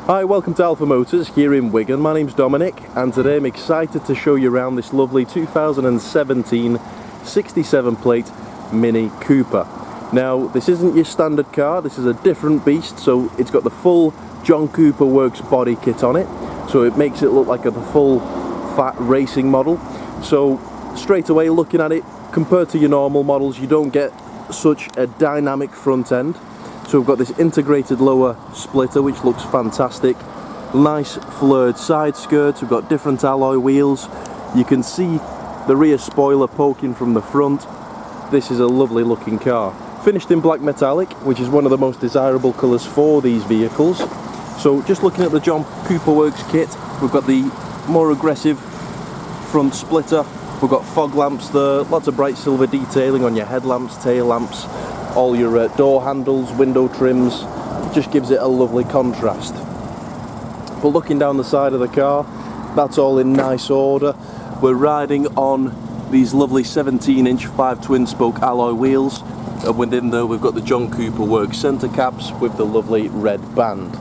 Hi, welcome to Alpha Motors here in Wigan. My name's Dominic and today I'm excited to show you around this lovely 2017 67 plate Mini Cooper. Now this isn't your standard car, this is a different beast, so it's got the full John Cooper Works body kit on it, so it makes it look like a full fat racing model. So straight away looking at it, compared to your normal models, you don't get such a dynamic front end. So we've got this integrated lower splitter which looks fantastic, nice flared side skirts, we've got different alloy wheels, you can see the rear spoiler poking from the front. This is a lovely looking car. Finished in black metallic, which is one of the most desirable colours for these vehicles. So just looking at the John Cooper Works kit, we've got the more aggressive front splitter, we've got fog lamps there, lots of bright silver detailing on your headlamps, tail lamps, all your door handles, window trims, just gives it a lovely contrast. But looking down the side of the car, that's all in nice order. We're riding on these lovely 17-inch 5 twin spoke alloy wheels, and within there we've got the John Cooper Works centre caps with the lovely red band.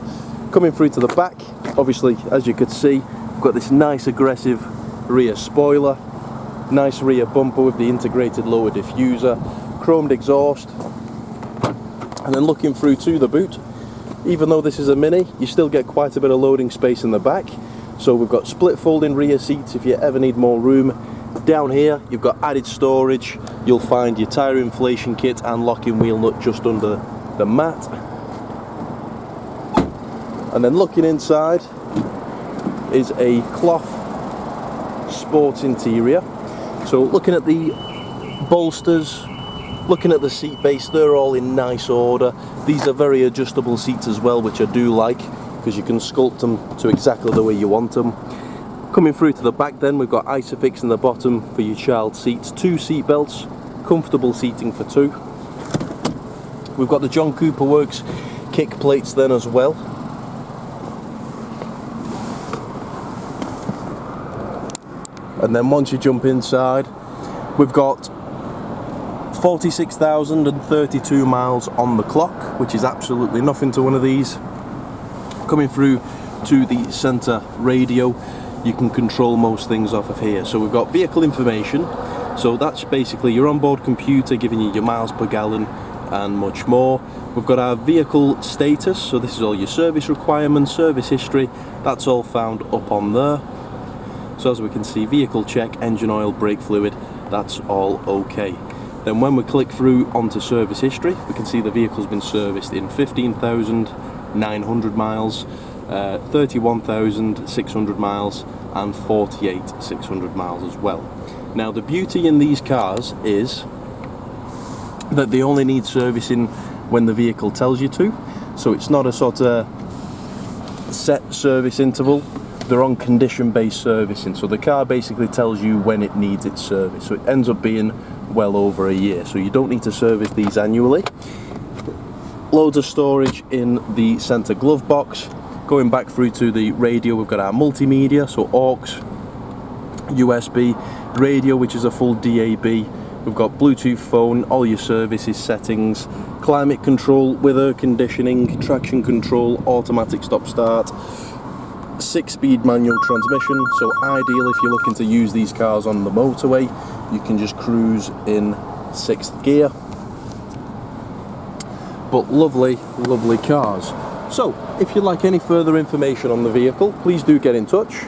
Coming through to the back, obviously as you could see, we've got this nice aggressive rear spoiler, nice rear bumper with the integrated lower diffuser, chromed exhaust. And then looking through to the boot, even though this is a Mini, you still get quite a bit of loading space in the back. So we've got split folding rear seats if you ever need more room. Down here you've got added storage, you'll find your tyre inflation kit and locking wheel nut just under the mat. And then looking inside is a cloth sports interior. So looking at the bolsters, looking at the seat base, they're all in nice order. These are very adjustable seats as well, which I do like, because you can sculpt them to exactly the way you want them. Coming through to the back then, we've got Isofix in the bottom for your child seats, 2 seat belts, comfortable seating for 2. We've got the John Cooper Works kick plates then as well. And then once you jump inside, we've got 46,032 miles on the clock, which is absolutely nothing to one of these. Coming through to the centre radio, you can control most things off of here. So we've got vehicle information, so that's basically your onboard computer giving you your miles per gallon and much more. We've got our vehicle status, so this is all your service requirements, service history, that's all found up on there. So as we can see, vehicle check, engine oil, brake fluid, that's all okay. Then when we click through onto service history, we can see the vehicle's been serviced in 15,900 miles, 31,600 miles and 48,600 miles as well. Now the beauty in these cars is that they only need servicing when the vehicle tells you to, so it's not a sort of set service interval. They're on condition-based servicing, so the car basically tells you when it needs its service, so it ends up being well over a year, so you don't need to service these annually. Loads of storage in the centre glove box. Going back through to the radio, we've got our multimedia, so AUX, USB, radio which is a full DAB, we've got Bluetooth phone, all your services settings, climate control with air conditioning, traction control, automatic stop start, 6-speed manual transmission, so ideal if you're looking to use these cars on the motorway, you can just cruise in 6th gear. But lovely, lovely cars. So if you'd like any further information on the vehicle, please do get in touch.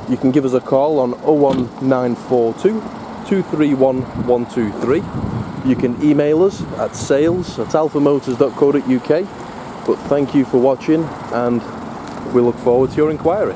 You can give us a call on 01942 231 123. You can email us at sales@alphamotors.co.uk. But thank you for watching and we look forward to your inquiry.